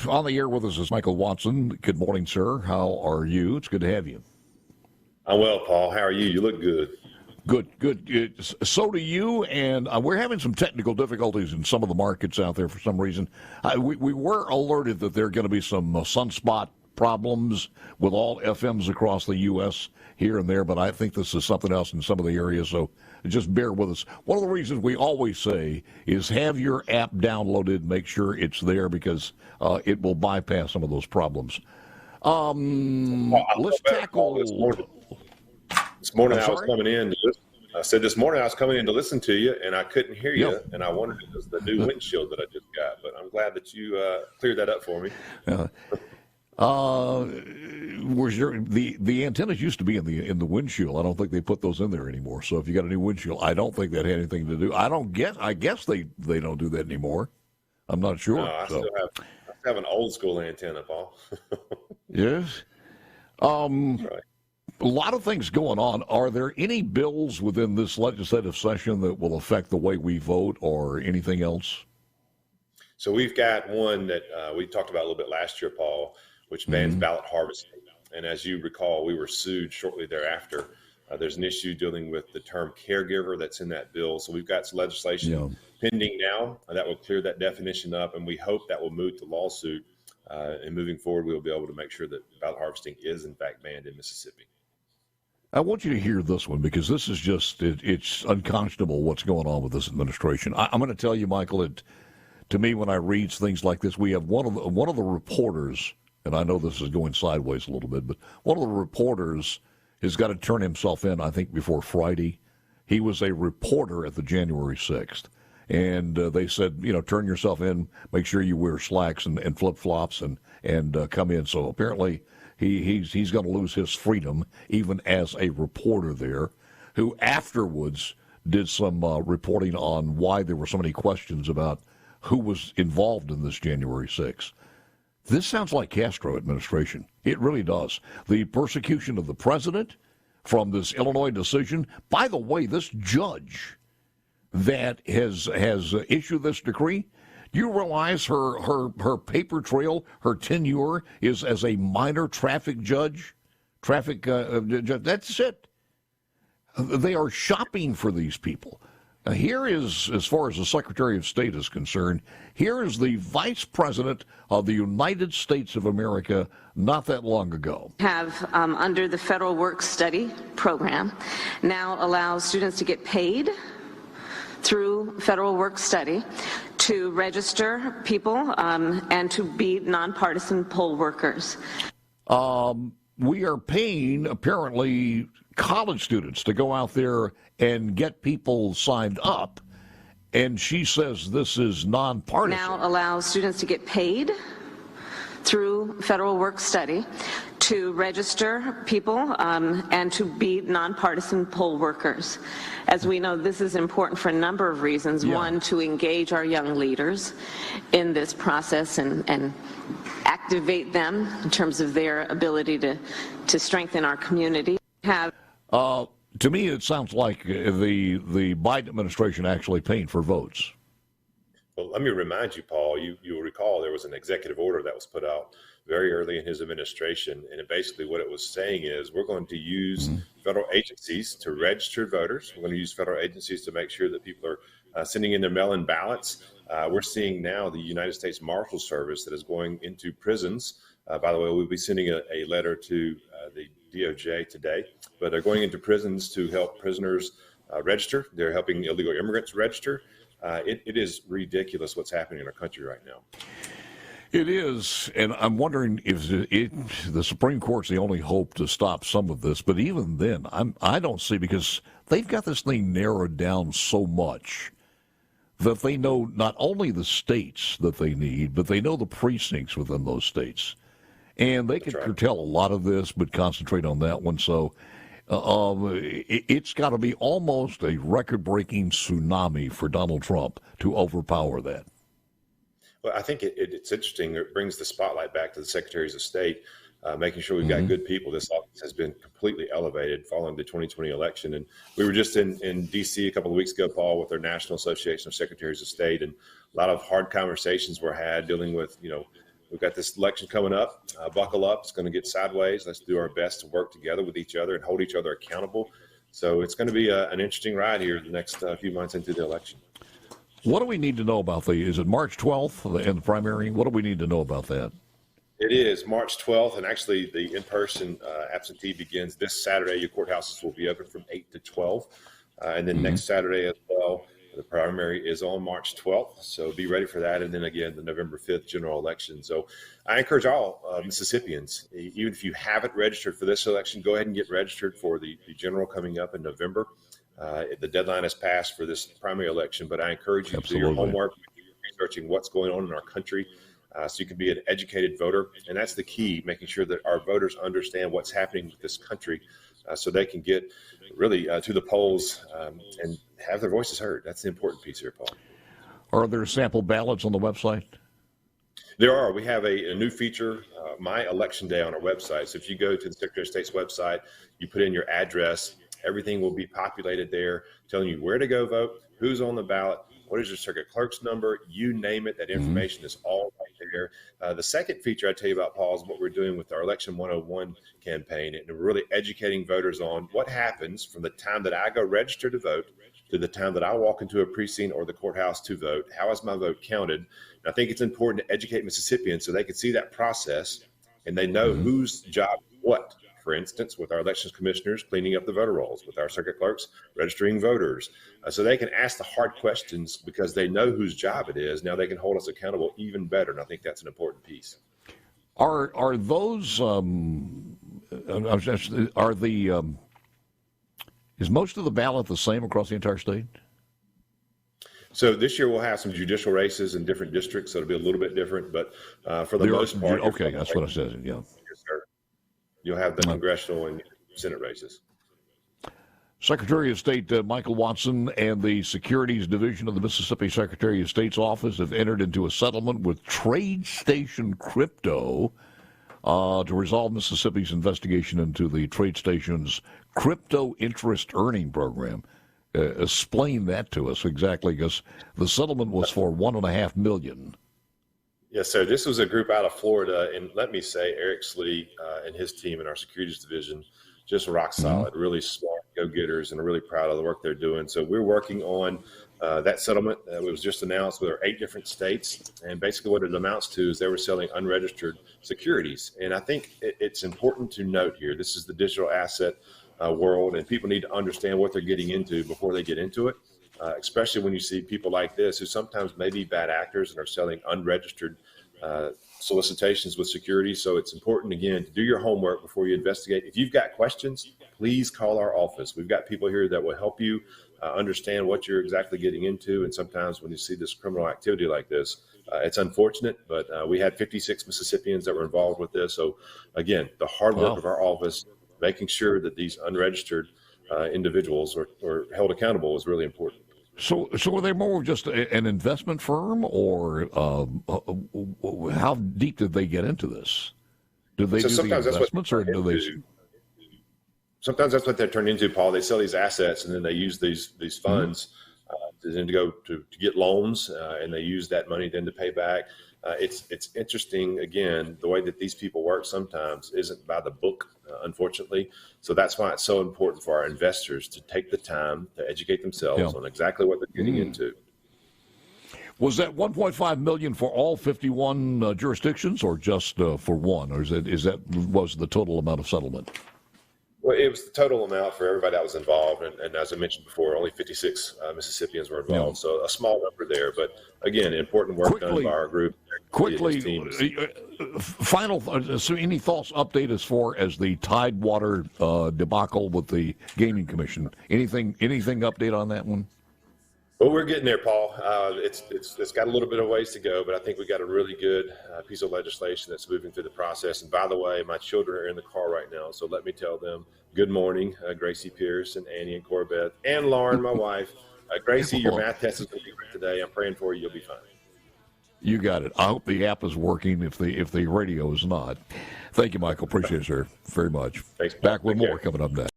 On the air with us is Michael Watson. Good morning, sir. How are you? It's good to have you. I'm well, Paul. How are you? You look good. Good. So do you, and we're having some technical difficulties in some of the markets out there for some reason. We were alerted that there are going to be some sunspot problems with all FMs across the U.S. here and there, but I think this is something else in some of the areas, so just bear with us. One of the reasons we always say is have your app downloaded, make sure it's there, because it will bypass some of those problems. Let's tackle... This morning I was coming in. I said this morning I was coming in to listen to you, and I couldn't hear you, and I wondered if it was the new windshield that I just got. But I'm glad that you cleared that up for me. The antennas used to be in the windshield. I don't think they put those in there anymore. So if you got a new windshield, I don't think that had anything to do. I guess they don't do that anymore. I'm not sure. No, I still have an old school antenna, Paul. Yes. Right. A lot of things going on. Are there any bills within this legislative session that will affect the way we vote or anything else? So we've got one that we talked about a little bit last year, Paul, which bans ballot harvesting. And as you recall, we were sued shortly thereafter. There's an issue dealing with the term caregiver that's in that bill. So we've got some legislation pending now that will clear that definition up, and we hope that will moot the lawsuit. And moving forward, we will be able to make sure that ballot harvesting is, in fact, banned in Mississippi. I want you to hear this one because this is just, it's unconscionable what's going on with this administration. I'm going to tell you, Michael, to me, when I read things like this, we have one of the reporters, and I know this is going sideways a little bit, but one of the reporters has got to turn himself in, I think, before Friday. He was a reporter at the January 6th, and they said, turn yourself in, make sure you wear slacks and flip-flops and come in. So apparently he's going to lose his freedom, even as a reporter there, who afterwards did some reporting on why there were so many questions about who was involved in this January 6th. This sounds like Castro administration. It really does. The persecution of the president from this Illinois decision. By the way, this judge that has issued this decree, do you realize her paper trail, her tenure is as a minor traffic judge? That's it. They are shopping for these people. Now, here is, as far as the Secretary of State is concerned, here is the Vice President of the United States of America not that long ago. Have, under the Federal Work Study program, now allows students to get paid through Federal Work Study to register people and to be nonpartisan poll workers. We are paying, apparently, college students to go out there and get people signed up, and she says this is nonpartisan. Now allows students to get paid through Federal Work Study to register people and to be nonpartisan poll workers. As we know, this is important for a number of reasons. One, to engage our young leaders in this process and activate them in terms of their ability to strengthen our community. To me, it sounds like the Biden administration actually paying for votes. Well, let me remind you, Paul, you'll recall there was an executive order that was put out very early in his administration, and basically what it was saying is we're going to use federal agencies to register voters. We're going to use federal agencies to make sure that people are sending in their mail-in ballots. We're seeing now the United States Marshal Service that is going into prisons. By the way, we'll be sending a letter to the DOJ today, but they're going into prisons to help prisoners register. They're helping illegal immigrants register. It is ridiculous what's happening in our country right now. It is, and I'm wondering if the Supreme Court's the only hope to stop some of this, but even then, I don't see, because they've got this thing narrowed down so much that they know not only the states that they need, but they know the precincts within those states. And they can curtail a lot of this, but concentrate on that one. So it's got to be almost a record-breaking tsunami for Donald Trump to overpower that. Well, I think it's interesting. It brings the spotlight back to the secretaries of state, making sure we've got good people. This office has been completely elevated following the 2020 election. And we were just in D.C. a couple of weeks ago, Paul, with our National Association of Secretaries of State, and a lot of hard conversations were had dealing with, we've got this election coming up. Buckle up. It's going to get sideways. Let's do our best to work together with each other and hold each other accountable. So it's going to be an interesting ride here the next few months into the election. What do we need to know about is it March 12th in the primary? What do we need to know about that? It is March 12th, and actually the in-person absentee begins this Saturday. Your courthouses will be open from 8 to 12. And then next Saturday as well, the primary is on March 12th. So be ready for that. And then again, the November 5th general election. So I encourage all Mississippians, even if you haven't registered for this election, go ahead and get registered for the general coming up in November. The deadline has passed for this primary election, but I encourage you to do your homework, researching what's going on in our country, so you can be an educated voter. And that's the key, making sure that our voters understand what's happening with this country, so they can get really to the polls and have their voices heard. That's the important piece here, Paul. Are there sample ballots on the website? There are. We have a new feature, My Election Day, on our website. So if you go to the Secretary of State's website, you put in your address, everything will be populated there, telling you where to go vote, who's on the ballot, what is your circuit clerk's number, you name it. That information is all right there. The second feature I tell you about, Paul, is what we're doing with our Election 101 campaign, and we're really educating voters on what happens from the time that I go register to vote to the time that I walk into a precinct or the courthouse to vote. How is my vote counted? And I think it's important to educate Mississippians so they can see that process and they know whose job what. For instance, with our elections commissioners cleaning up the voter rolls, with our circuit clerks registering voters, so they can ask the hard questions because they know whose job it is. Now they can hold us accountable even better, and I think that's an important piece. Are those is most of the ballot the same across the entire state? So this year we'll have some judicial races in different districts, so it'll be a little bit different. But for the most part, okay, that's what I said. Yeah. You'll have the congressional and Senate races. Secretary of State Michael Watson and the Securities Division of the Mississippi Secretary of State's office have entered into a settlement with TradeStation Crypto to resolve Mississippi's investigation into the TradeStation's crypto interest earning program. Explain that to us exactly, because the settlement was for $1.5 million. Yes, sir. This was a group out of Florida, and let me say, Eric Slee and his team in our securities division, just rock solid, really smart go-getters, and I'm really proud of the work they're doing. So we're working on that settlement that was just announced with our 8 different states, and basically what it amounts to is they were selling unregistered securities. And I think it's important to note here, this is the digital asset world, and people need to understand what they're getting into before they get into it. Especially when you see people like this who sometimes may be bad actors and are selling unregistered solicitations with securities. So it's important, again, to do your homework before you investigate. If you've got questions, please call our office. We've got people here that will help you understand what you're exactly getting into. And sometimes when you see this criminal activity like this, it's unfortunate, but we had 56 Mississippians that were involved with this. So again, the hard work of our office, making sure that these unregistered individuals are held accountable is really important. So are they more of just an investment firm, or how deep did they get into this? Do they do the investments, or do they? Sometimes that's what they're turned into, Paul. They sell these assets, and then they use these funds to go to get loans, and they use that money then to pay back. It's interesting, again, the way that these people work sometimes isn't by the book, unfortunately. So that's why it's so important for our investors to take the time to educate themselves on exactly what they're getting into. Was that $1.5 million for all 51 jurisdictions, or just for one, or was the total amount of settlement? Well, it was the total amount for everybody that was involved, and as I mentioned before, only 56 Mississippians were involved, so a small number there. But again, important work done by our group. Quickly, final. So, any thoughts, update as far as the Tidewater debacle with the Gaming Commission? Anything update on that one? Well, we're getting there, Paul. It's got a little bit of ways to go, but I think we got a really good piece of legislation that's moving through the process. And by the way, my children are in the car right now, so let me tell them good morning, Gracie Pierce and Annie and Corbett and Lauren, my wife. Gracie, your math test is going to be great today. I'm praying for you. You'll be fine. You got it. I hope the app is working if the radio is not. Thank you, Michael. Appreciate it, sir, very much. Thanks. Back with more coming up next.